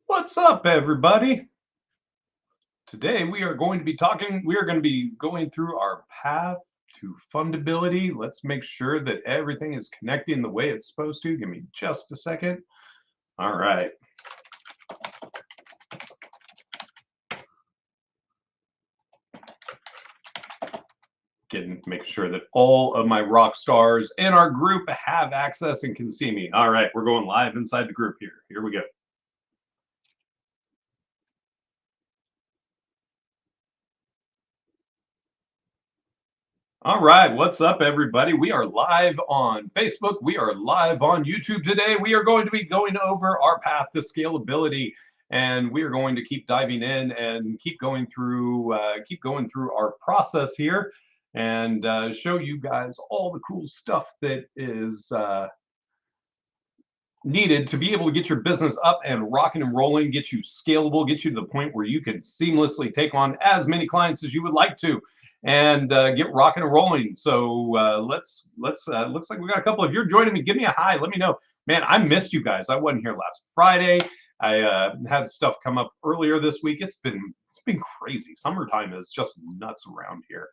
What's up, everybody? Today we are going to be going through our path to fundability. Let's make sure that everything is connecting the way it's supposed to. Give me just a second. All right. Make sure that all of my rock stars in our group have access and can see me. All right, we're going live inside the group here. Here we go. All right, what's up, everybody? We are live on Facebook. We are live on YouTube today. We are going to be going over our path to scalability, and we are going to keep diving in and keep going through our process here, and show you guys all the cool stuff that is needed to be able to get your business up and rocking and rolling, get you scalable, get you to the point where you can seamlessly take on as many clients as you would like to, and get rocking and rolling. So let's looks like we got a couple. If you're joining me, give me a hi. Let me know, man. I missed you guys. I wasn't here last Friday. I had stuff come up earlier this week. It's been crazy. Summertime is just nuts around here.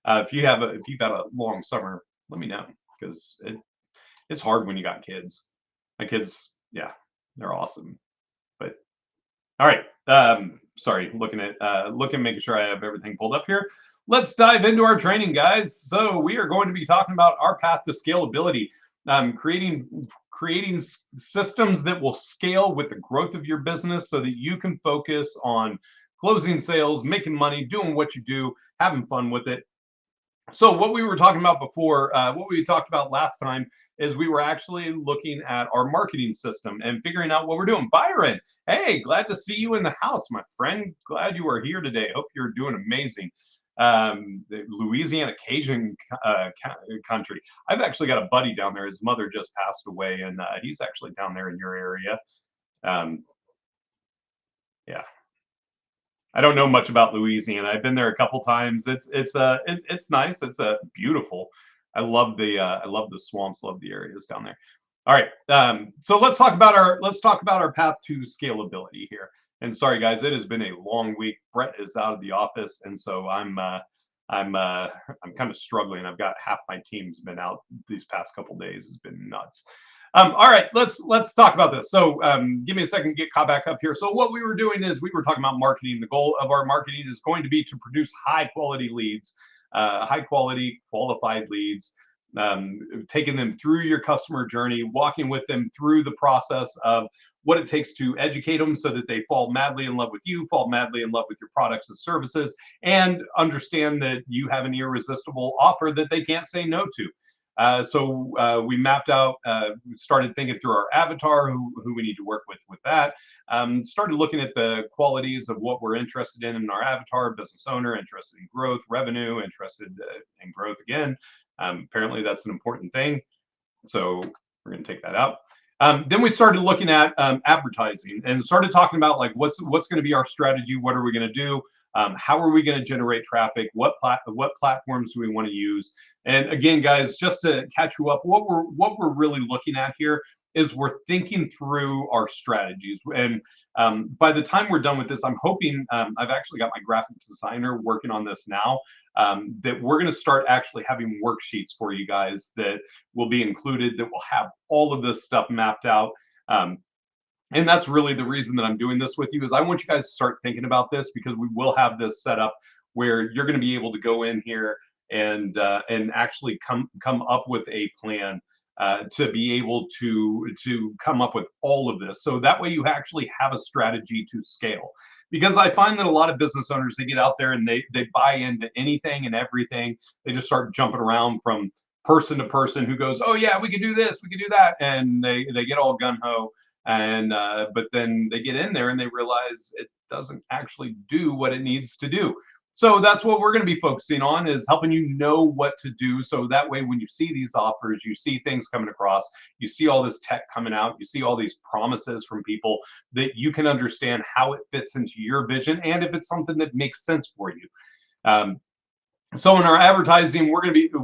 If you've had a long summer, let me know, because it's hard when you got kids. My kids, yeah, they're awesome. But all right, sorry, making sure I have everything pulled up here. Let's dive into our training, guys. So we are going to be talking about our path to scalability, creating systems that will scale with the growth of your business, so that you can focus on closing sales, making money, doing what you do, having fun with it. So what we were talking about before, what we talked about last time, is we were actually looking at our marketing system and figuring out what we're doing. Byron, hey, glad to see you in the house, my friend. Glad you are here today. Hope you're doing amazing. The Louisiana Cajun country. I've actually got a buddy down there. His mother just passed away, and he's actually down there in your area. Yeah. I don't know much about Louisiana. I've been there a couple times. It's nice. It's beautiful. I love the swamps. Love the areas down there. All right. So let's talk about our path to scalability here. And sorry guys, it has been a long week. Brett is out of the office, and so I'm kind of struggling. I've got half my team's been out these past couple days. It's been nuts. All right, let's talk about this. So give me a second to get caught back up here. So what we were doing is we were talking about marketing. The goal of our marketing is going to be to produce high quality leads, high quality qualified leads, taking them through your customer journey, walking with them through the process of what it takes to educate them so that they fall madly in love with you, fall madly in love with your products and services, and understand that you have an irresistible offer that they can't say no to. So we mapped out, started thinking through our avatar, who we need to work with that. Started looking at the qualities of what we're interested in our avatar: business owner, interested in growth, revenue, interested in growth again. Apparently that's an important thing. So we're going to take that out. Then we started looking at advertising and started talking about like what's going to be our strategy, what are we going to do, how are we going to generate traffic, what platforms do we want to use. And again, guys, just to catch you up, what we're really looking at here is we're thinking through our strategies. And by the time we're done with this, I'm hoping, I've actually got my graphic designer working on this now, that we're going to start actually having worksheets for you guys that will be included, that will have all of this stuff mapped out. And that's really the reason that I'm doing this with you, is I want you guys to start thinking about this, because we will have this set up where you're going to be able to go in here and actually come up with a plan to be able to come up with all of this. So that way you actually have a strategy to scale. Because I find that a lot of business owners, they get out there and they buy into anything and everything. They just start jumping around from person to person who goes, oh yeah, we can do this, we can do that, and they get all gun ho. And but then they get in there and they realize it doesn't actually do what it needs to do. So that's what we're going to be focusing on, is helping you know what to do. So that way, when you see these offers, you see things coming across, you see all this tech coming out, you see all these promises from people, that you can understand how it fits into your vision, and if it's something that makes sense for you. So in our advertising,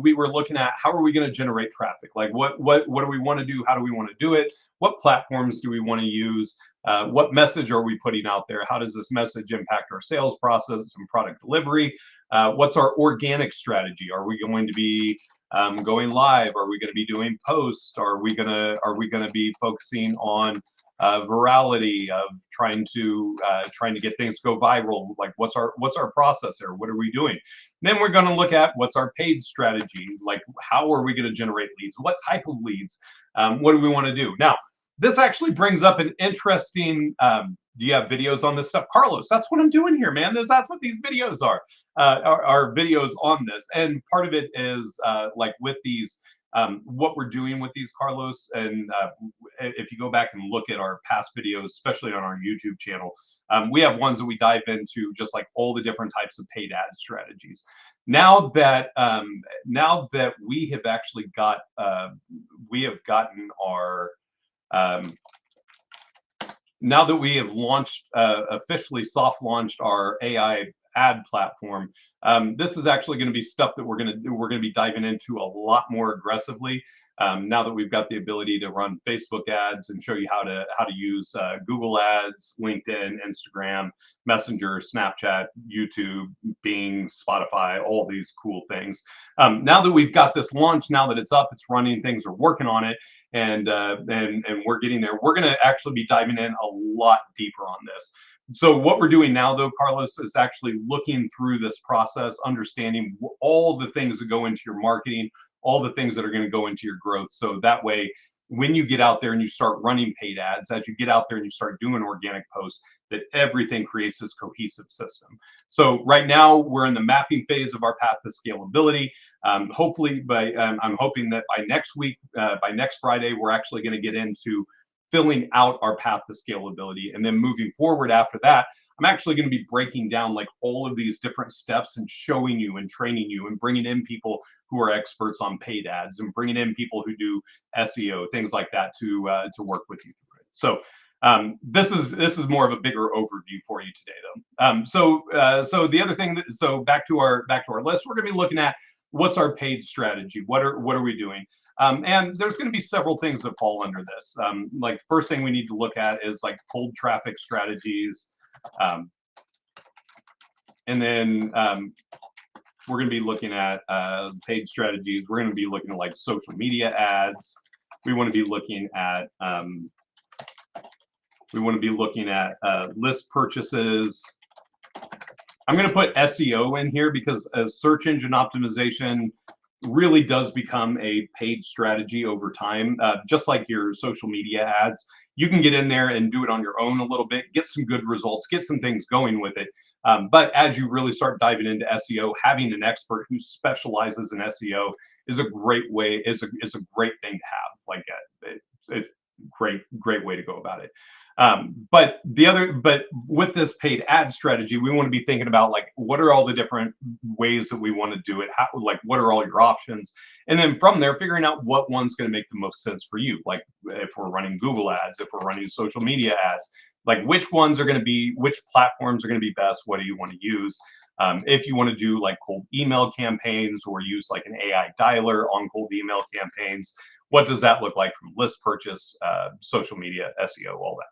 we were looking at how are we going to generate traffic? Like what do we want to do? How do we want to do it? What platforms do we want to use? What message are we putting out there? How does this message impact our sales process and product delivery? What's our organic strategy? Are we going to be going live? Are we going to be doing posts? Are we gonna be focusing on virality of trying to get things to go viral? Like what's our process there? What are we doing? Then we're going to look at what's our paid strategy. Like how are we going to generate leads? What type of leads? What do we want to do? Now, this actually brings up an interesting. Do you have videos on this stuff, Carlos? That's what I'm doing here, man. That's what these videos are videos on this, and part of it is like with these. What we're doing with these, Carlos, and if you go back and look at our past videos, especially on our YouTube channel, we have ones that we dive into just like all the different types of paid ad strategies. Now that we have actually got we have gotten our now that we have launched officially soft launched our AI ad platform, this is actually going to be stuff that we're going to be diving into a lot more aggressively. Now that we've got the ability to run Facebook ads and show you how to use Google Ads, LinkedIn, Instagram, Messenger, Snapchat, YouTube, Bing, Spotify, all these cool things. Now that we've got this launched, now that it's up, it's running, things are working on it, and we're getting there. We're going to actually be diving in a lot deeper on this. So what we're doing now, though, Carlos, is actually looking through this process, understanding all the things that go into your marketing, all the things that are going to go into your growth. So that way, when you get out there and you start running paid ads, as you get out there and you start doing organic posts, that everything creates this cohesive system. So right now, we're in the mapping phase of our path to scalability. Hopefully, I'm hoping that by next week, by next Friday, we're actually going to get into filling out our path to scalability. And then moving forward after that, I'm actually going to be breaking down like all of these different steps and showing you and training you and bringing in people who are experts on paid ads and bringing in people who do SEO, things like that to work with you through it. So this is more of a bigger overview for you today, though. So the other thing, back to our list, we're going to be looking at what's our paid strategy. What are we doing? And there's going to be several things that fall under this. Like first thing we need to look at is like cold traffic strategies. And then we're going to be looking at paid strategies. We're going to be looking at like social media ads. We want to be looking at list purchases. I'm going to put SEO in here because search engine optimization really does become a paid strategy over time. Just like your social media ads, you can get in there and do it on your own a little bit, get some good results, get some things going with it. But as you really start diving into SEO, having an expert who specializes in SEO is a great way, is a great thing to have. Like it's great way to go about it. But with this paid ad strategy, we want to be thinking about like what are all the different ways that we want to do it, like what are all your options, and then from there figuring out what one's going to make the most sense for you. Like if we're running Google ads, if we're running social media ads, like which platforms are going to be best, what do you want to use. If you want to do like cold email campaigns or use like an AI dialer on cold email campaigns, what does that look like from list purchase, social media, SEO, all that.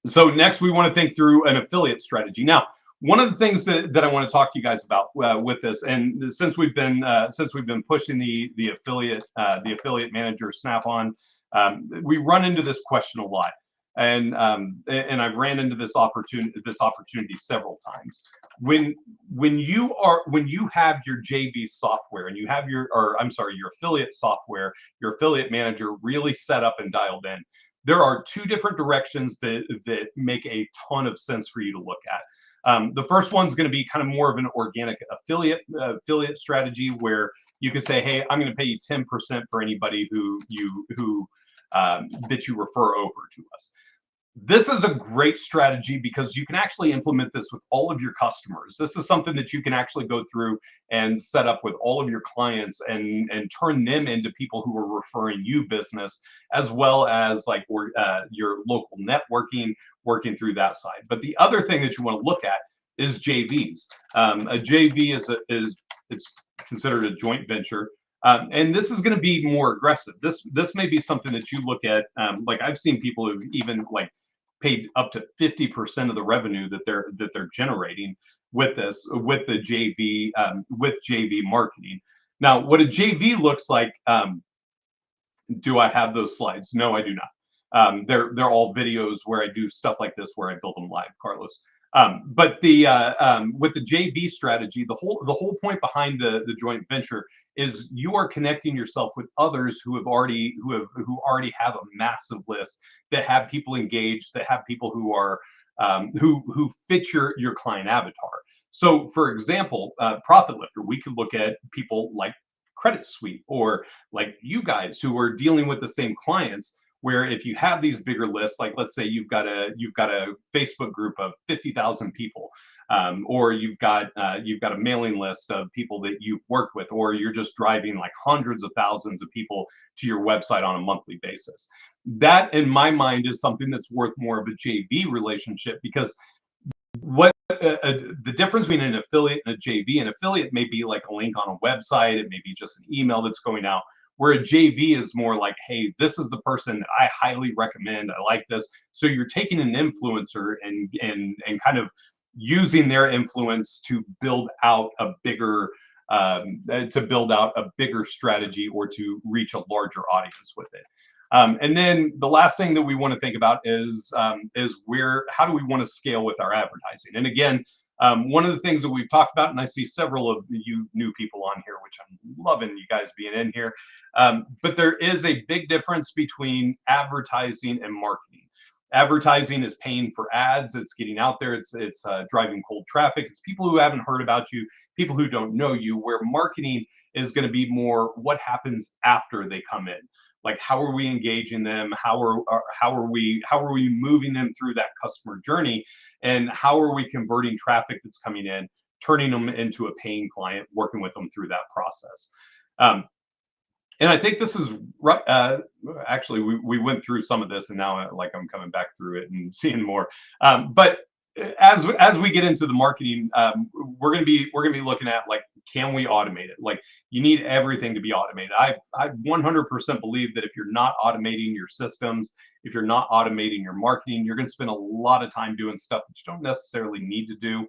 So next, we want to think through an affiliate strategy. Now, one of the things that I want to talk to you guys about with this, and since we've been pushing the affiliate manager Snap-on, we run into this question a lot, and I've ran into this opportunity several times. When you have your JV software and you have your affiliate software, your affiliate manager really set up and dialed in, there are two different directions that make a ton of sense for you to look at. The first one's going to be kind of more of an organic affiliate strategy where you can say, hey, I'm going to pay you 10% for anybody that you refer over to us. This is a great strategy because you can actually implement this with all of your customers. This is something that you can actually go through and set up with all of your clients and turn them into people who are referring you business, as well as like your local networking, working through that side. But the other thing that you want to look at is JVs. A JV is it's considered a joint venture. And this is going to be more aggressive. This may be something that you look at. Like I've seen people who've even like paid up to 50% of the revenue that they're generating with this with the JV with JV marketing. Now, what a JV looks like, do I have those slides? No, I do not. They're all videos where I do stuff like this, where I build them live, Carlos. But the with the JV strategy, the whole point behind the joint venture is you are connecting yourself with others who already have a massive list, that have people engaged, that have people who are who fit your client avatar. So, for example, Profit Lifter, we could look at people like Credit Suite, or like you guys who are dealing with the same clients, where if you have these bigger lists, like let's say you've got a Facebook group of 50,000 people, or you've got a mailing list of people that you've worked with, or you're just driving like hundreds of thousands of people to your website on a monthly basis. That, in my mind, is something that's worth more of a JV relationship, because what the difference between an affiliate and a JV, an affiliate may be like a link on a website, it may be just an email that's going out, where a JV is more like, hey, this is the person that I highly recommend, I like this. So you're taking an influencer and kind of using their influence to build out a bigger strategy, or to reach a larger audience with it. And then the last thing that we want to think about is how do we want to scale with our advertising? And again, one of the things that we've talked about, and I see several of you new people on here, which I'm loving you guys being in here, but there is a big difference between advertising and marketing. Advertising is paying for ads, it's getting out there, it's driving cold traffic, it's people who haven't heard about you, people who don't know you, where marketing is going to be more what happens after they come in. Like, how are we engaging them? How are we moving them through that customer journey? And how are we converting traffic that's coming in, turning them into a paying client, working with them through that process? And I think this is actually we went through some of this, and now like I'm coming back through it and seeing more. But as we get into the marketing, we're gonna be looking at, like, can we automate it? Like, you need everything to be automated. I 100% believe that if you're not automating your systems, if you're not automating your marketing, you're going to spend a lot of time doing stuff that you don't necessarily need to do.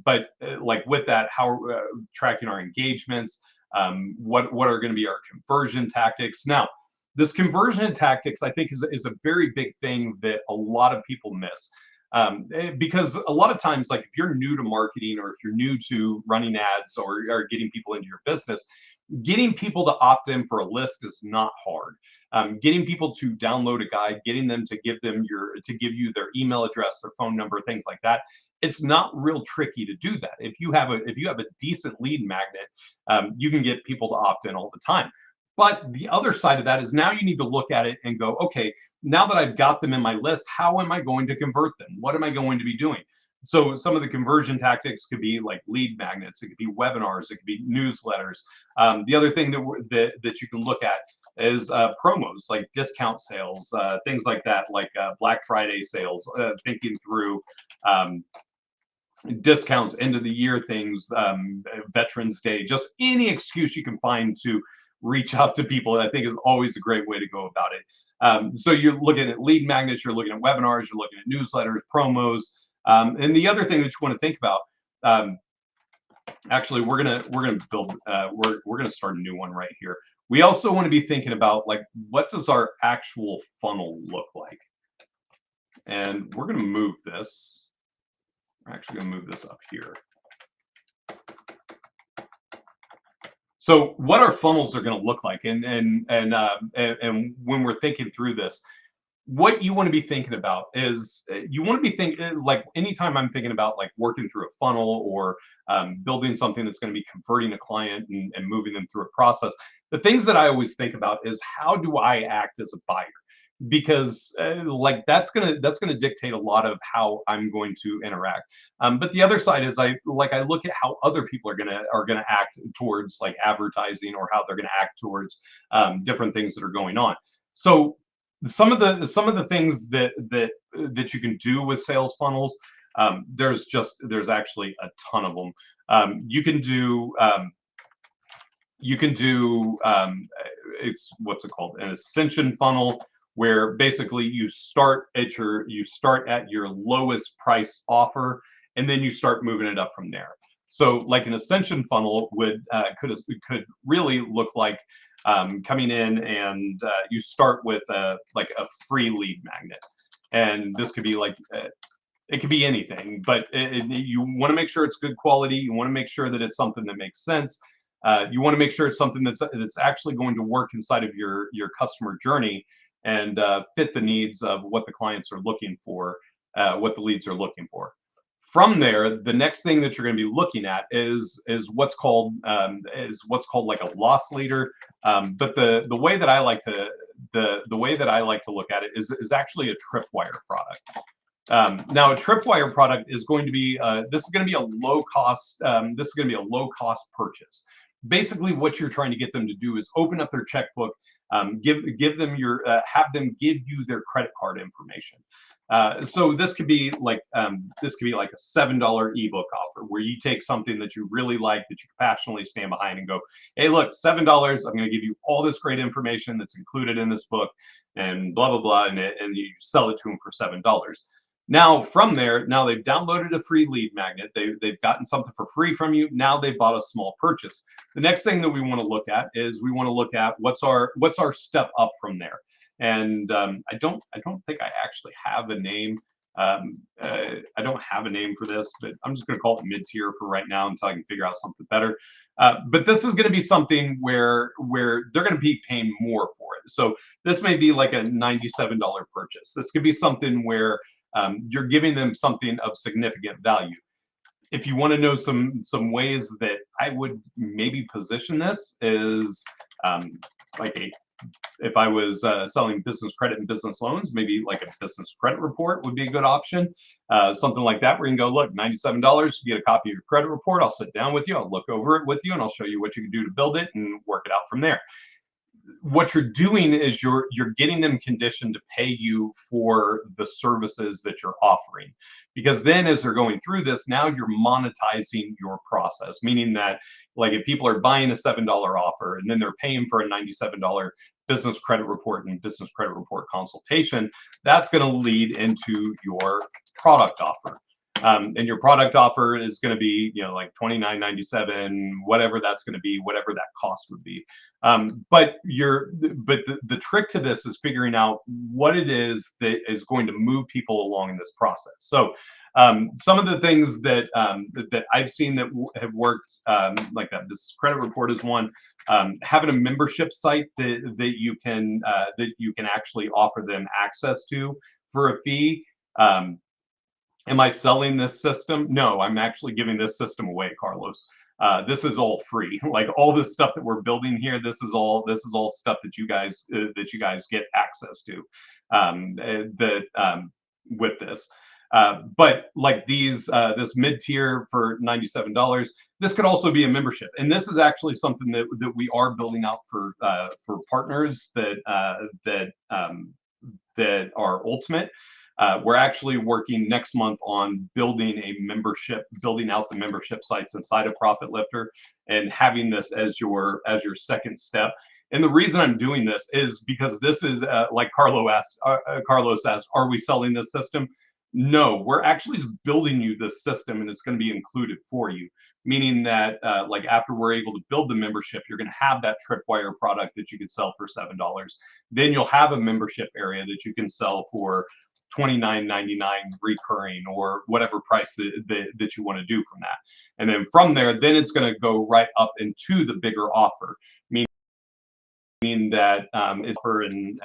But like with that, how tracking our engagements, what are going to be our conversion tactics? Now, this conversion tactics, I think, is a very big thing that a lot of people miss. Because a lot of times, like if you're new to marketing, or if you're new to running ads, or getting people into your business, getting people to opt in for a list is not hard. Getting people to download a guide, getting them to give you their email address, their phone number, things like that, it's not real tricky to do that. If you have a decent lead magnet, you can get people to opt in all the time. But the other side of that is, now you need to look at it and go, okay, now that I've got them in my list, how am I going to convert them? What am I going to be doing? So some of the conversion tactics could be like lead magnets, it could be webinars, it could be newsletters. The other thing that you can look at is promos, like discount sales, things like that, like Black Friday sales, thinking through discounts, end of the year things, Veterans Day, just any excuse you can find to reach out to people, I think, is always a great way to go about it. So you're looking at lead magnets, you're looking at webinars, you're looking at newsletters, promos, and the other thing that you want to think about. Actually, we're gonna build. We're gonna start a new one right here. We also want to be thinking about, like, what does our actual funnel look like? And we're gonna move this. We're actually gonna move this up here. So what our funnels are going to look like, and when we're thinking through this, what you want to be thinking about is, you want to be thinking, like, anytime I'm thinking about like working through a funnel, or building something that's going to be converting a client and moving them through a process, the things that I always think about is, how do I act as a buyer? Because like that's gonna dictate a lot of how I'm going to interact. But the other side is, I look at how other people are gonna act towards like advertising, or how they're gonna act towards different things that are going on. So some of the things that you can do with sales funnels, There's actually a ton of them. You can do it's what's it called, an ascension funnel, where basically you start at your lowest price offer, and then you start moving it up from there. So like an ascension funnel could really look like coming in, and you start with like a free lead magnet, and this could be like it could be anything, but you want to make sure it's good quality. You want to make sure that it's something that makes sense. You want to make sure it's something that's actually going to work inside of your customer journey and fit the needs of what the clients are looking for, what the leads are looking for. From there, the next thing that you're going to be looking at is what's called like a loss leader. But the way that I like to look at it is actually a tripwire product. Now, a tripwire product is going to be this is going to be a low cost purchase. Basically, what you're trying to get them to do is open up their checkbook, give them have them give you their credit card information. So this could be like a $7 ebook offer, where you take something that you really like, that you passionately stand behind, and go, hey, look, $7. I'm going to give you all this great information that's included in this book, and blah blah blah, and you sell it to them for $7. Now, from there, now they've downloaded a free lead magnet. They've gotten something for free from you. Now they've bought a small purchase. The next thing that we want to look at is what's our step up from there. And I don't think I actually have a name. I don't have a name for this, but I'm just going to call it mid-tier for right now until I can figure out something better. But this is going to be something where they're going to be paying more for it. So this may be like a $97 purchase. This could be something where you're giving them something of significant value. If you want to know some ways that I would maybe position this, is if I was selling business credit and business loans, maybe like a business credit report would be a good option. Something like that, where you can go, look, $97, you get a copy of your credit report. I'll sit down with you, I'll look over it with you, and I'll show you what you can do to build it and work it out from there. What you're doing is you're getting them conditioned to pay you for the services that you're offering, because then as they're going through this, now you're monetizing your process, meaning that, like, if people are buying a $7 offer and then they're paying for a $97 business credit report and business credit report consultation, that's going to lead into your product offer. And your product offer is going to be, like $29.97, whatever that's going to be, whatever that cost would be. But the trick to this is figuring out what it is that is going to move people along in this process. So some of the things that I've seen that have worked, like that business credit report is one. Having a membership site that you can actually offer them access to for a fee. Am I selling this system? No, I'm actually giving this system away, Carlos. This is all free. Like, all this stuff that we're building here, this is all stuff that you guys get access to with this. But like this mid-tier for $97, this could also be a membership, and this is actually something that we are building out for partners that are Ultimate. We're actually working next month on building out the membership sites inside of Profit Lifter, and having this as your second step. And the reason I'm doing this is because this is like Carlos asked, are we selling this system? No, we're actually just building you this system, and it's going to be included for you. Meaning that like, after we're able to build the membership, you're going to have that tripwire product that you can sell for $7. Then you'll have a membership area that you can sell for $29.99 recurring, or whatever price that you want to do from that. And then from there, then it's going to go right up into the bigger offer, meaning that it's for, and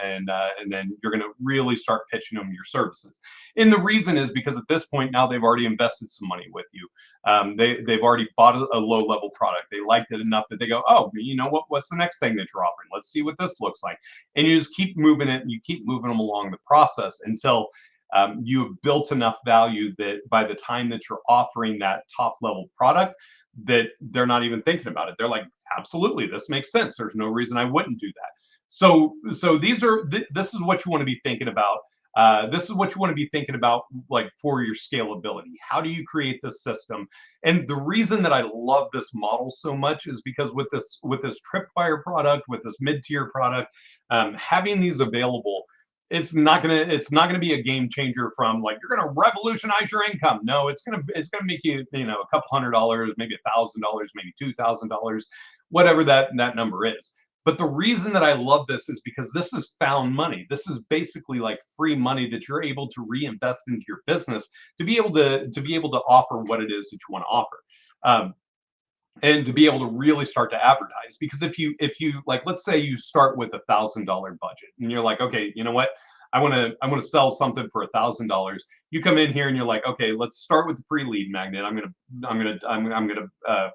then you're going to really start pitching them your services. And the reason is because at this point now they've already invested some money with you. They've already bought a low level product. They liked it enough that they go, oh, you know what? What's the next thing that you're offering? Let's see what this looks like. And you just keep moving it, and you keep moving them along the process until you have built enough value that by the time that you're offering that top level product, that they're not even thinking about it. They're like, absolutely, this makes sense. There's no reason I wouldn't do that. So this is what you want to be thinking about. This is what you want to be thinking about, like for your scalability. How do you create this system? And the reason that I love this model so much is because with this Tripwire product, with this mid-tier product, having these available, it's not gonna be a game changer from like you're gonna revolutionize your income. No, it's gonna make you a couple $100, maybe $1,000, maybe $2,000, whatever that number is. But the reason that I love this is because this is found money. This is basically like free money that you're able to reinvest into your business to be able to offer what it is that you want to offer. Um, and to be able to really start to advertise, because if you like, let's say you start with $1,000 budget and you're like, okay, you know what, I want to sell something for $1,000. You come in here and you're like, okay, let's start with the free lead magnet. I'm gonna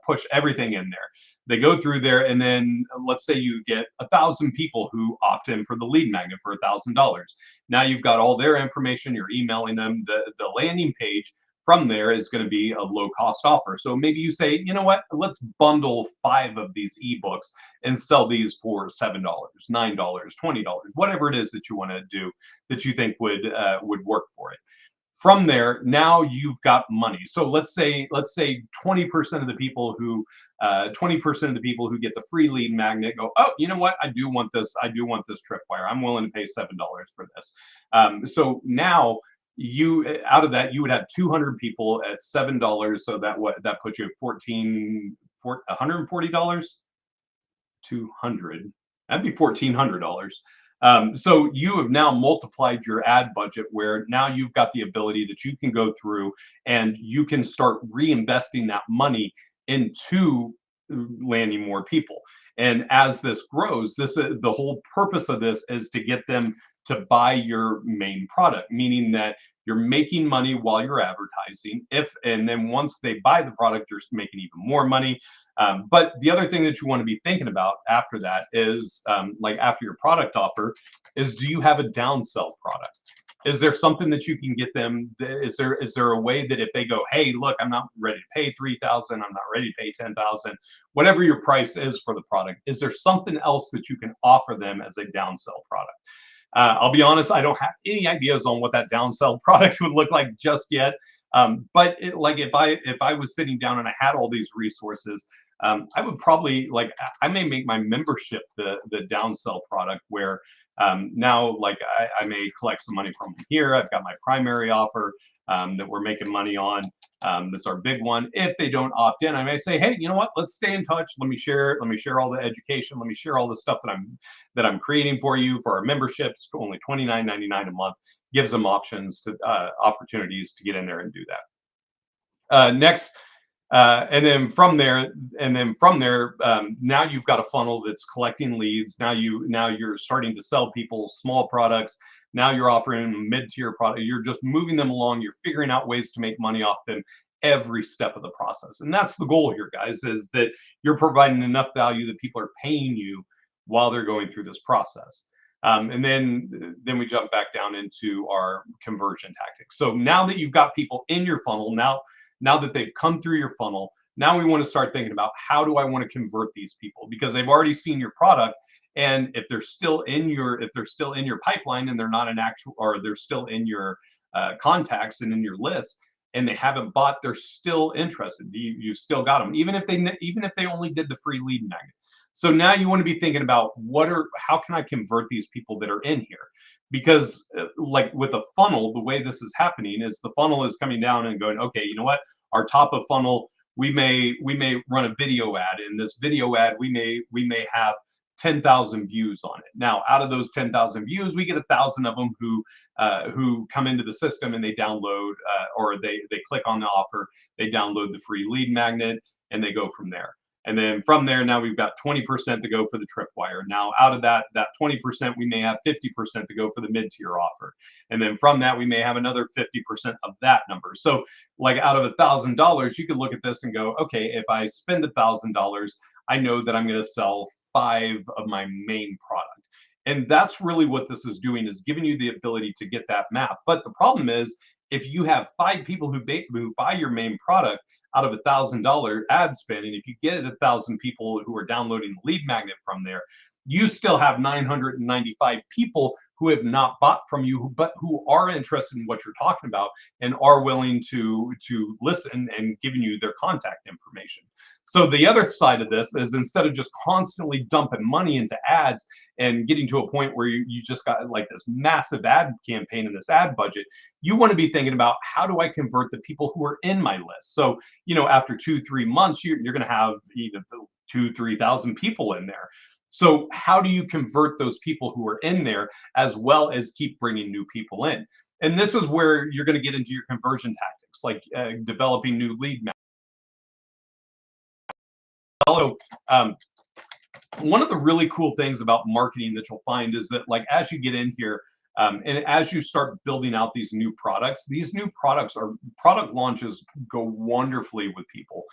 push everything in there. They go through there, and then let's say you get 1,000 people who opt in for the lead magnet for $1,000. Now you've got all their information. You're emailing them. The landing page from there is going to be a low cost offer. So maybe you say, you know what, let's bundle 5 of these ebooks and sell these for $7, $9, $20, whatever it is that you want to do that you think would work for it. From there, now you've got money. So let's say 20% of the people who 20% of the people who get the free lead magnet go, oh, you know what? I do want this. I do want this Tripwire. I'm willing to pay $7 for this. So now you out of that you would have 200 people at $7. So that puts you at 140 dollars. 200, that'd be $1,400. So you have now multiplied your ad budget, where now you've got the ability that you can go through and you can start reinvesting that money into landing more people. And as this grows, the whole purpose of this is to get them to buy your main product, meaning that you're making money while you're advertising. And then once they buy the product, you're making even more money. But the other thing that you want to be thinking about after that is, like after your product offer, is do you have a downsell product? Is there something that you can get them? Is there a way that if they go, hey, look, I'm not ready to pay 3,000, I'm not ready to pay 10,000, whatever your price is for the product, is there something else that you can offer them as a downsell product? I'll be honest, I don't have any ideas on what that downsell product would look like just yet. But like if I was sitting down and I had all these resources, I would probably like I may make my membership the downsell product, where now like I may collect some money from here. I've got my primary offer that we're making money on. That's our big one. If they don't opt in, I may say, hey, you know what? Let's stay in touch. Let me share all the education. Let me share all the stuff that I'm creating for you for our membership. It's only $29.99 a month. Gives them opportunities to get in there and do that. Next, and then from there, now you've got a funnel that's collecting leads. Now you're starting to sell people small products. Now you're offering a mid-tier product. You're just moving them along. You're figuring out ways to make money off them every step of the process. And that's the goal here, guys, is that you're providing enough value that people are paying you while they're going through this process. And then we jump back down into our conversion tactics. So now that you've got people in your funnel, now that they've come through your funnel, now we want to start thinking about how do I want to convert these people, because they've already seen your product. And if they're still in your pipeline, and they're not an actual, or they're still in your contacts and in your list, and they haven't bought, they're still interested. You still got them, even if they only did the free lead magnet. So now you want to be thinking about how can I convert these people that are in here? Because like with a funnel, the way this is happening is the funnel is coming down and going, okay, you know what? Our top of funnel, we may run a video ad. In this video ad, we may have 10,000 views on it. Now, out of those 10,000 views, we get 1,000 of them who come into the system and they download or they click on the offer, they download the free lead magnet, and they go from there. And then from there, now we've got 20% to go for the Tripwire. Now, out of that 20%, we may have 50% to go for the mid-tier offer. And then from that, we may have another 50% of that number. So like out of $1,000, you could look at this and go, okay, if I spend $1,000, I know that I'm going to sell 5 of my main product. And that's really what this is doing, is giving you the ability to get that map. But the problem is, if you have 5 people who buy your main product out of $1,000 ad spend, and if you get 1,000 people who are downloading the lead magnet from there, you still have 995 people who have not bought from you, but who are interested in what you're talking about and are willing to listen and giving you their contact information. So the other side of this is, instead of just constantly dumping money into ads and getting to a point where you just got like this massive ad campaign and this ad budget, you want to be thinking about, how do I convert the people who are in my list? So, after 2-3 months, you're going to have 2,000-3,000 people in there. So how do you convert those people who are in there, as well as keep bringing new people in? And this is where you're going to get into your conversion tactics, like developing new lead maps. Also, one of the really cool things about marketing that you'll find is that, like, as you get in here, and as you start building out these new products are product launches go wonderfully with people.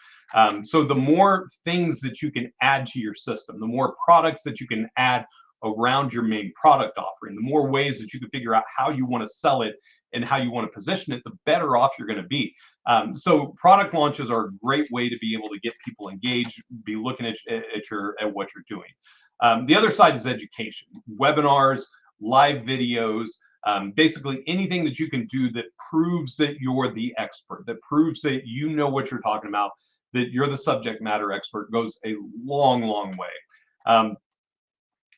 So the more things that you can add to your system, the more products that you can add around your main product offering, the more ways that you can figure out how you want to sell it and how you want to position it, the better off you're going to be. So product launches are a great way to be able to get people engaged, be looking at what you're doing. The other side is education, webinars, live videos, basically anything that you can do that proves that you're the expert, that proves that you know what you're talking about, that you're the subject matter expert, goes a long, long way.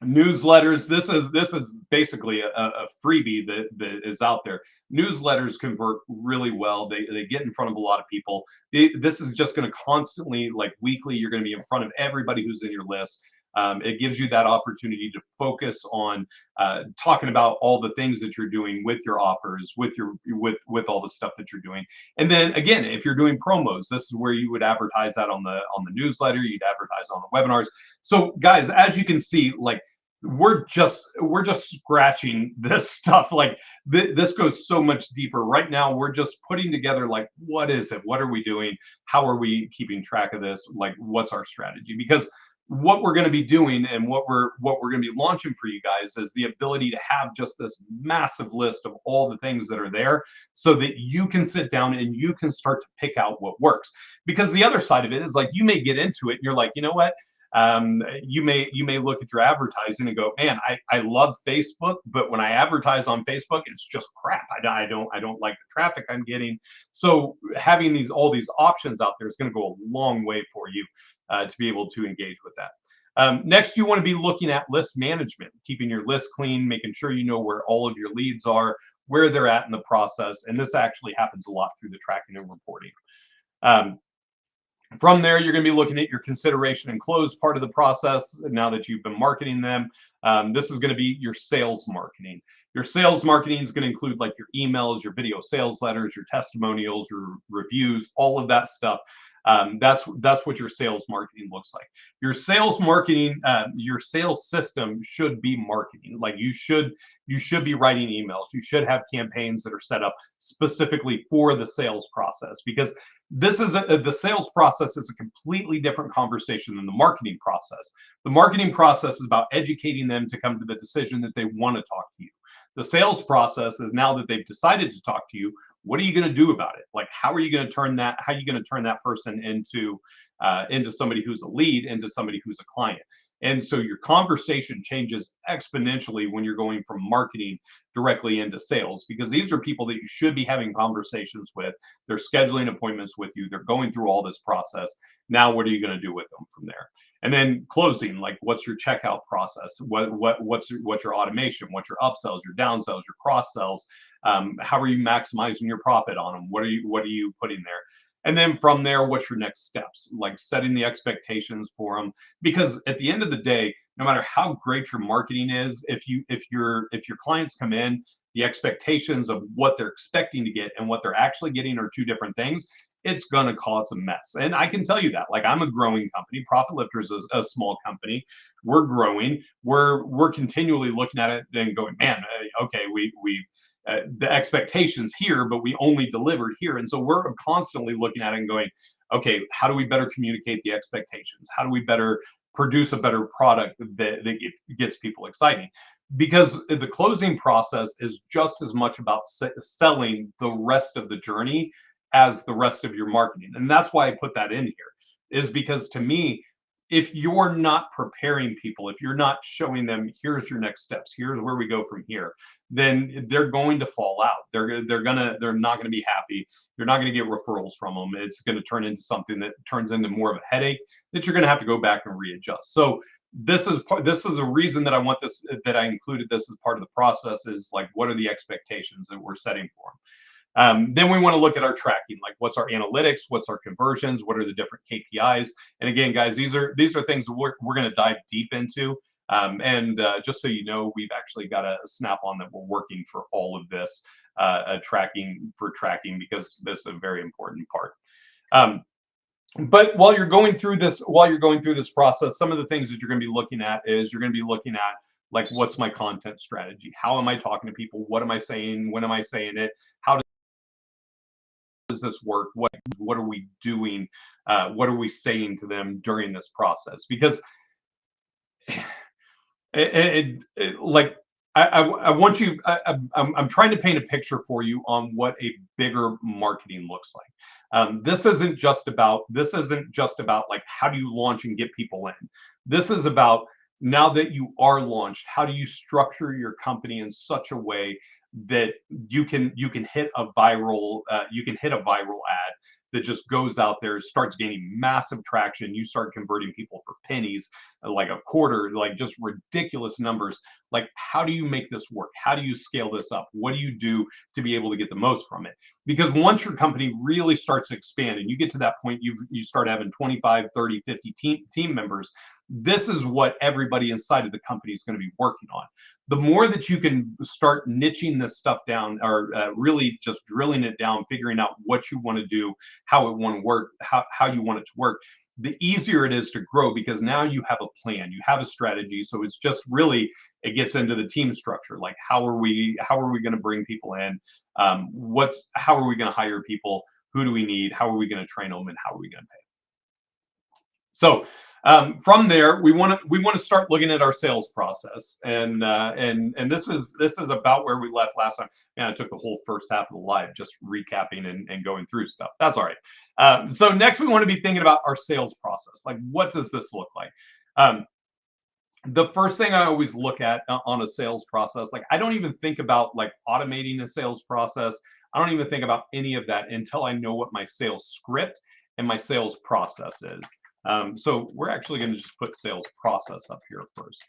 Newsletters, this is basically a freebie that is out there. Newsletters convert really well. They get in front of a lot of people. This is just going to constantly, like weekly, you're going to be in front of everybody who's in your list. It gives you that opportunity to focus on talking about all the things that you're doing with your offers, with all the stuff that you're doing. And then again, if you're doing promos, this is where you would advertise that on the newsletter. You'd advertise on the webinars. So guys, as you can see, like, we're just scratching this stuff. Like this goes so much deeper. Right now, we're just putting together, like, what is it? What are we doing? How are we keeping track of this? Like, what's our strategy? Because what we're going to be doing and what we're going to be launching for you guys is the ability to have just this massive list of all the things that are there, so that you can sit down and you can start to pick out what works. Because the other side of it is, like, you may get into it and you're like, you know what, you may look at your advertising and go, man, I love Facebook, but when I advertise on Facebook, it's just crap. I don't like the traffic I'm getting. So having all these options out there is going to go a long way for you to be able to engage with that. Next, you want to be looking at list management, keeping your list clean, making sure you know where all of your leads are, where they're at in the process. And this actually happens a lot through the tracking and reporting. From there, you're going to be looking at your consideration and close part of the process. Now that you've been marketing them, this is going to be your sales marketing. Your sales marketing is going to include, like, your emails, your video sales letters, your testimonials, your reviews, all of that stuff. That's what your sales marketing looks like. Your sales marketing, your sales system should be marketing. Like, you should be writing emails. You should have campaigns that are set up specifically for the sales process, because this is the sales process is a completely different conversation than the marketing process. The marketing process is about educating them to come to the decision that they want to talk to you. The sales process is, now that they've decided to talk to you, what are you going to do about it? Like, how are you going to turn that? How are you going to turn that person into somebody who's a lead, into somebody who's a client? And so your conversation changes exponentially when you're going from marketing directly into sales, because these are people that you should be having conversations with. They're scheduling appointments with you. They're going through all this process. Now, what are you going to do with them from there? And then closing, like, what's your checkout process? What's your automation? What's your upsells, your downsells, your cross sells? How are you maximizing your profit on them? What are you putting there? And then from there, what's your next steps? Like, setting the expectations for them. Because at the end of the day, no matter how great your marketing is, if your clients come in, the expectations of what they're expecting to get and what they're actually getting are two different things, it's gonna cause a mess. And I can tell you that. Like, I'm a growing company. Profit Lifters is a small company. We're growing. We're continually looking at it and going, man, okay, we the expectations here, but we only delivered here. And so we're constantly looking at it and going, okay, how do we better communicate the expectations? How do we better produce a better product that gets people exciting? Because the closing process is just as much about selling the rest of the journey as the rest of your marketing. And that's why I put that in here, is because, to me, if you're not preparing people, if you're not showing them, here's your next steps, here's where we go from here, then they're going to fall out. They're not gonna be happy. You're not gonna get referrals from them. It's gonna turn into something that turns into more of a headache that you're gonna have to go back and readjust. So this is the reason that I want this, that I included this as part of the process, is like, what are the expectations that we're setting for them? Then we want to look at our tracking, like what's our analytics, what's our conversions, what are the different KPIs. And again, guys, these are things that we're going to dive deep into. Just so you know, we've actually got a Snap-on that we're working for all of this tracking, because this is a very important part. But while you're going through this process, some of the things that you're going to be looking at is like, what's my content strategy? How am I talking to people? What am I saying? When am I saying it? How does this work? What are we doing? What are we saying to them during this process? Because like, I want you. I'm trying to paint a picture for you on what a bigger marketing looks like. This isn't just about like, how do you launch and get people in. This is about, now that you are launched, how do you structure your company in such a way that you can hit a viral ad that just goes out there, starts gaining massive traction. You start converting people for pennies, like a quarter, like just ridiculous numbers. Like, how do you make this work? How do you scale this up? What do you do to be able to get the most from it? Because once your company really starts to expand and you get to that point, you start having 25, 30, 50 team members, this is what everybody inside of the company is going to be working on. The more that you can start niching this stuff down, or really just drilling it down, figuring out what you want to do, how it want to work, how you want it to work, the easier it is to grow, because now you have a plan, you have a strategy. So it's just really, it gets into the team structure. Like, how are we going to bring people in? How are we going to hire people? Who do we need? How are we going to train them? And how are we going to pay? So from there, we want to start looking at our sales process, and this is about where we left last time. Man, I took the whole first half of the live just recapping and going through stuff. That's all right. So next, we want to be thinking about our sales process. Like, what does this look like? The first thing I always look at on a sales process, like, I don't even think about like automating a sales process. I don't even think about any of that until I know what my sales script and my sales process is. So we're actually going to just put sales process up here first.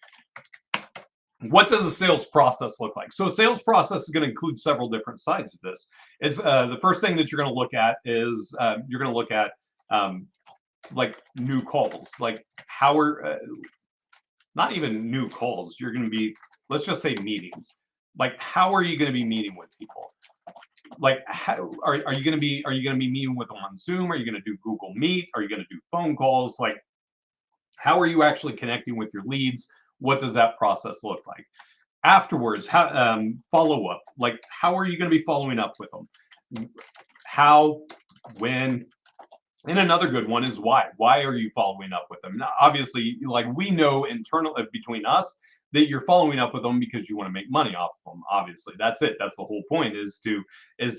What does a sales process look like? So a sales process is going to include several different sides of this. It's the first thing that you're going to look at is you're going to look at like new calls, like how are not even new calls. You're going to be, let's just say, meetings. Like, how are you going to be meeting with people? Like, how are you going to be meeting with them on Zoom? Are you going to do Google Meet? Are you going to do phone calls? Like, how are you actually connecting with your leads? What does that process look like? Afterwards, follow up. Like, how are you going to be following up with them? How, when, and another good one is why. Why are you following up with them? Now, obviously, like, we know internally between us that you're following up with them because you want to make money off of them. Obviously, that's it. That's the whole point, is to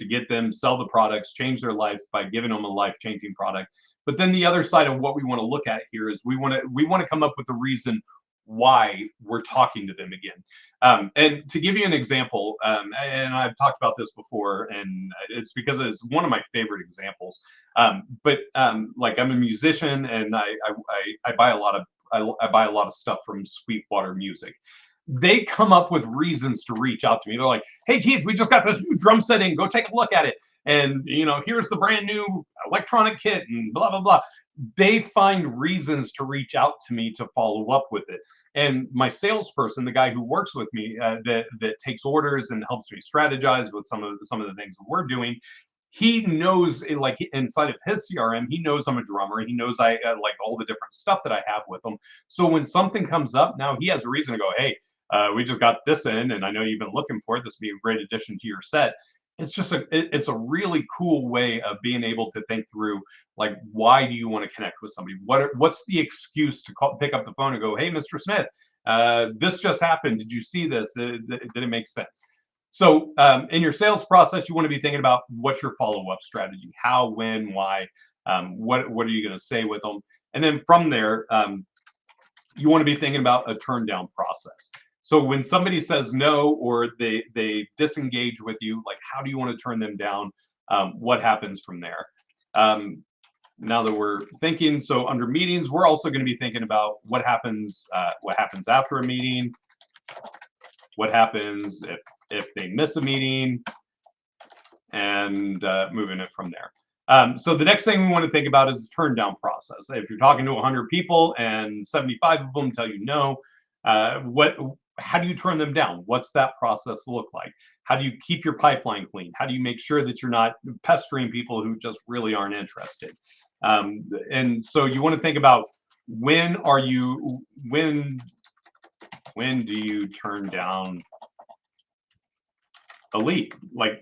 get them, sell the products, change their life by giving them a life-changing product. But then the other side of what we want to look at here is we want to come up with a reason why we're talking to them again. And to give you an example, and I've talked about this before, and it's because it's one of my favorite examples. Like, I'm a musician, and I buy a lot of stuff from Sweetwater Music. They come up with reasons to reach out to me. They're like, "Hey, Keith, we just got this new drum set in. Go take a look at it. And here's the brand new electronic kit, and blah blah blah." They find reasons to reach out to me to follow up with it. And my salesperson, the guy who works with me, that takes orders and helps me strategize with some of the things that we're doing, he knows, like, inside of his CRM, he knows I'm a drummer. He knows I like all the different stuff that I have with him. So when something comes up, now he has a reason to go, "Hey, we just got this in, and I know you've been looking for it. This would be a great addition to your set." It's just it's a really cool way of being able to think through, like, why do you want to connect with somebody? What's the excuse to pick up the phone and go, "Hey, Mr. Smith, this just happened. Did you see this? Did it make sense?" So in your sales process, you want to be thinking about what's your follow-up strategy, how, when, why, what are you going to say with them, and then from there, you want to be thinking about a turn down process. So when somebody says no or they disengage with you, like how do you want to turn them down? What happens from there? Now that we're thinking, so under meetings, we're also going to be thinking about what happens after a meeting, what happens if they miss a meeting, and moving it from there. So the next thing we want to think about is the turn down process. If you're talking to 100 people and 75 of them tell you no, how do you turn them down? What's that process look like? How do you keep your pipeline clean? How do you make sure that you're not pestering people who just really aren't interested? And so you want to think about when do you turn down a lead? Like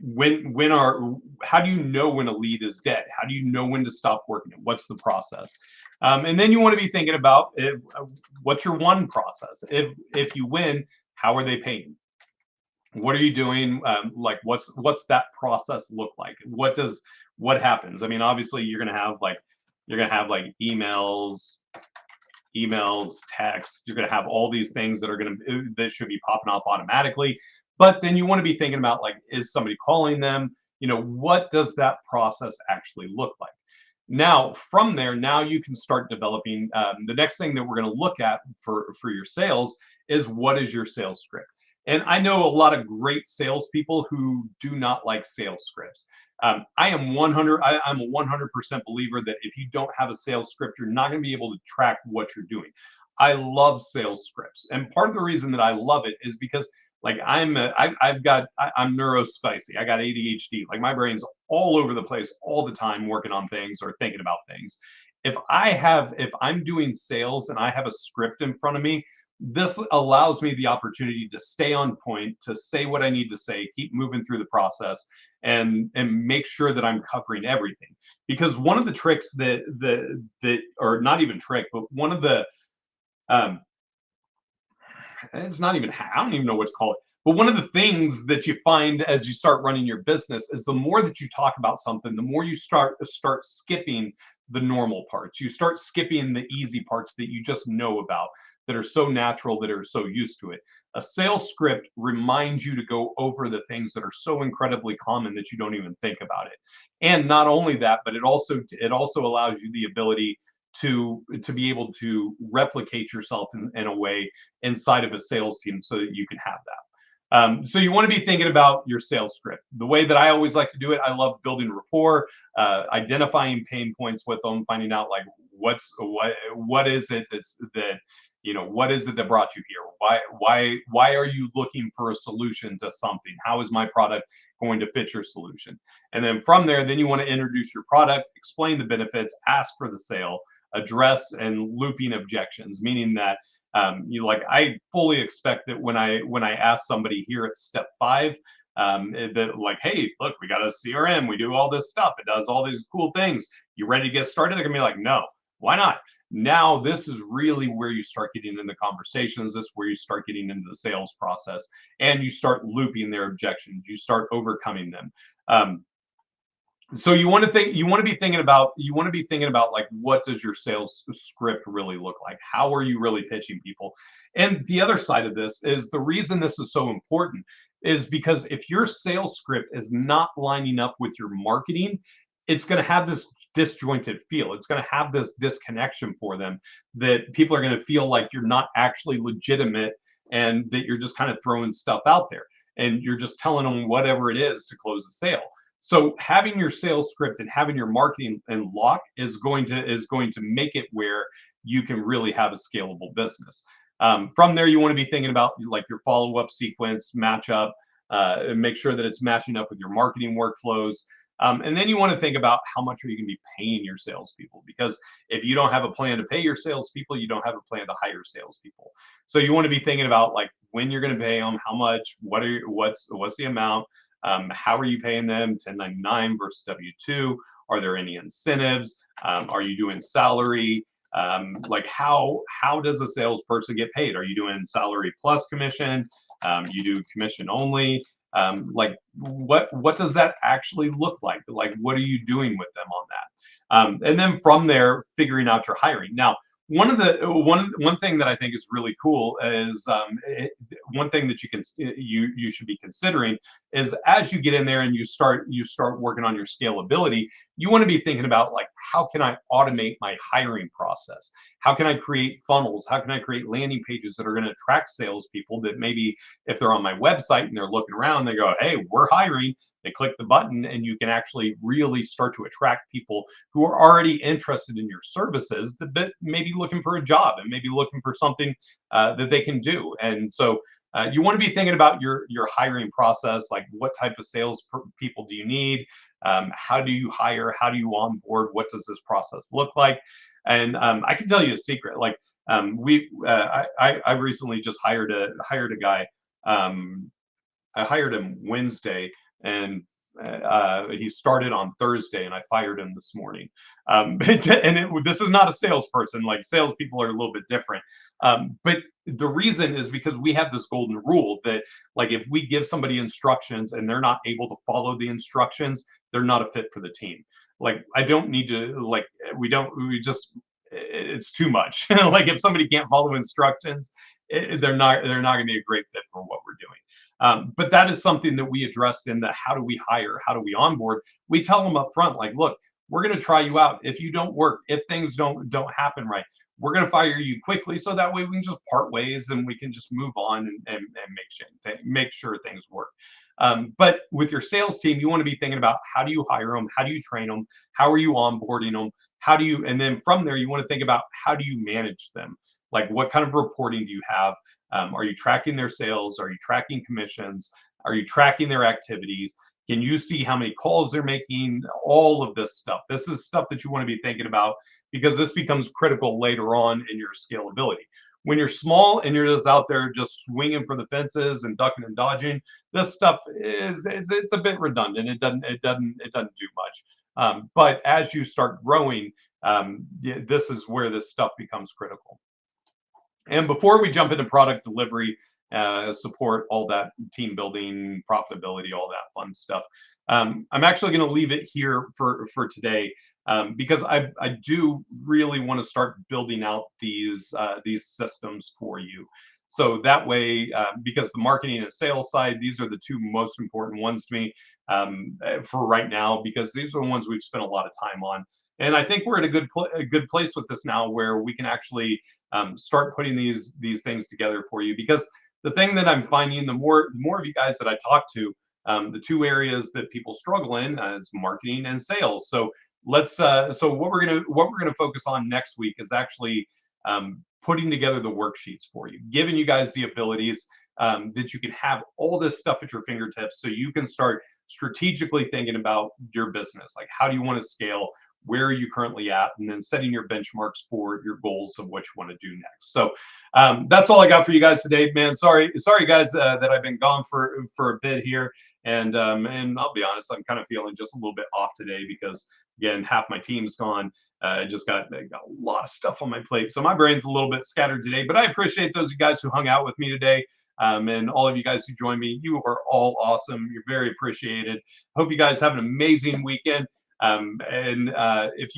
how do you know when a lead is dead? How do you know when to stop working it? What's the process? And then you want to be thinking about what's your one process. If you win, how are they paying? What are you doing? Like what's that process look like? What happens? I mean, obviously you're gonna have like emails, text. You're gonna have all these things that should be popping off automatically. But then you want to be thinking about, like, is somebody calling them? What does that process actually look like? Now, from there, now you can start developing. The next thing that we're going to look at for your sales is what is your sales script. And I know a lot of great salespeople who do not like sales scripts. I'm a 100% believer that if you don't have a sales script, you're not going to be able to track what you're doing. I love sales scripts, and part of the reason that I love it is because, like, I'm neurospicy. I got ADHD. Like, my brain's all over the place all the time, working on things or thinking about things. If I'm doing sales and I have a script in front of me, this allows me the opportunity to stay on point, to say what I need to say, keep moving through the process, and make sure that I'm covering everything. Because one of the tricks or not even trick, but one of the it's not even, I don't even know what to call it. But one of the things that you find as you start running your business is the more that you talk about something, the more you start skipping the normal parts. You start skipping the easy parts that you just know about, that are so natural, that are so used to it. A sales script reminds you to go over the things that are so incredibly common that you don't even think about it. And not only that, but it also allows you the ability to be able to replicate yourself in a way inside of a sales team so that you can have that. So you want to be thinking about your sales script. The way that I always like to do it, I love building rapport, identifying pain points with them, finding out, like, what is it what is it that brought you here? Why are you looking for a solution to something? How is my product going to fit your solution? And then from there, then you want to introduce your product, explain the benefits, ask for the sale, address and looping objections, meaning that I fully expect that when I ask somebody here at step 5, that, like, hey, look, we got a CRM, we do all this stuff, it does all these cool things, you ready to get started? They're gonna be like, no. Why not? Now this is really where you start getting into conversations. This is where you start getting into the sales process, and you start looping their objections, you start overcoming them. So you want to be thinking about, like, what does your sales script really look like? How are you really pitching people? And the other side of this is, the reason this is so important is because if your sales script is not lining up with your marketing, it's going to have this disjointed feel. It's going to have this disconnection for them, that people are going to feel like you're not actually legitimate, and that you're just kind of throwing stuff out there and you're just telling them whatever it is to close the sale. So having your sales script and having your marketing in lock is going to make it where you can really have a scalable business. From there, you want to be thinking about, like, your follow-up sequence, matchup, and make sure that it's matching up with your marketing workflows. And then you want to think about how much are you going to be paying your salespeople, because if you don't have a plan to pay your salespeople, you don't have a plan to hire salespeople. So you want to be thinking about, like, when you're going to pay them, how much, what's the amount. How are you paying them? 1099 versus W2? Are there any incentives? Are you doing salary? Like, how does a salesperson get paid? Are you doing salary plus commission? You do commission only? Like, what does that actually look like? Like, what are you doing with them on that? And then from there, figuring out your hiring. Now, one thing that I think is really cool is one thing that you should be considering is as you get in there and you start working on your scalability, you want to be thinking about like how can I automate my hiring process? How can I create funnels? How can I create landing pages that are going to attract salespeople that maybe if they're on my website and they're looking around, they go, hey, we're hiring. They click the button and you can actually really start to attract people who are already interested in your services that may be looking for a job and maybe looking for something that they can do. And so you want to be thinking about your hiring process, like what type of people do you need? How do you hire? How do you onboard? What does this process look like? And I can tell you a secret. Like I recently just hired a guy. I hired him Wednesday, and he started on Thursday, and I fired him this morning. This is not a salesperson. Like salespeople are a little bit different. But the reason is because we have this golden rule that, like, if we give somebody instructions and they're not able to follow the instructions, they're not a fit for the team. Like, I don't need to. Like, we just. It's too much. Like, if somebody can't follow instructions, they're not going to be a great fit for what we're doing. But that is something that we addressed in the how do we hire, how do we onboard. We tell them up front, like, look, we're going to try you out. If you don't work, if things don't happen right, we're going to fire you quickly, so that way we can just part ways and we can just move on and make sure things work. But with your sales team, you want to be thinking about how do you hire them, how do you train them, how are you onboarding them, and then from there you want to think about how do you manage them, like what kind of reporting do you have. Are you tracking their sales? Are you tracking commissions? Are you tracking their activities? Can you see how many calls they're making? All of this stuff. This is stuff that you want to be thinking about because this becomes critical later on in your scalability. When you're small and you're just out there just swinging for the fences and ducking and dodging, this stuff is it's a bit redundant. It doesn't do much. But as you start growing, this is where this stuff becomes critical. And before we jump into product delivery, support, all that team building, profitability, all that fun stuff, I'm actually going to leave it here for today because I do really want to start building out these systems for you. So that way, because the marketing and sales side, these are the two most important ones to me for right now, because these are the ones we've spent a lot of time on. And I think we're at a good place with this now, where we can actually start putting these things together for you. Because the thing that I'm finding, the more of you guys that I talk to, the two areas that people struggle in is marketing and sales. So so what we're gonna focus on next week is actually putting together the worksheets for you, giving you guys the abilities that you can have all this stuff at your fingertips, so you can start strategically thinking about your business. Like, how do you want to scale? Where are you currently at? And then setting your benchmarks for your goals of what you want to do next. So that's all I got for you guys today, man. Sorry guys that I've been gone for a bit here. And I'll be honest, I'm kind of feeling just a little bit off today because, again, half my team's gone. I got a lot of stuff on my plate, so my brain's a little bit scattered today. But I appreciate those of you guys who hung out with me today, and all of you guys who joined me. You are all awesome. You're very appreciated. Hope you guys have an amazing weekend. If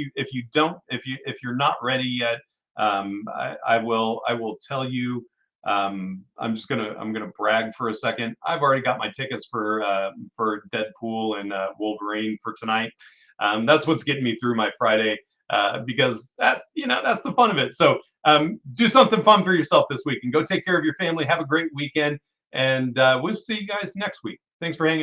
you're not ready yet, I will tell you. I'm gonna brag for a second. I've already got my tickets for Deadpool and Wolverine for tonight. That's what's getting me through my Friday, because that's the fun of it. So do something fun for yourself this week and go take care of your family. Have a great weekend, and we'll see you guys next week. Thanks for hanging out.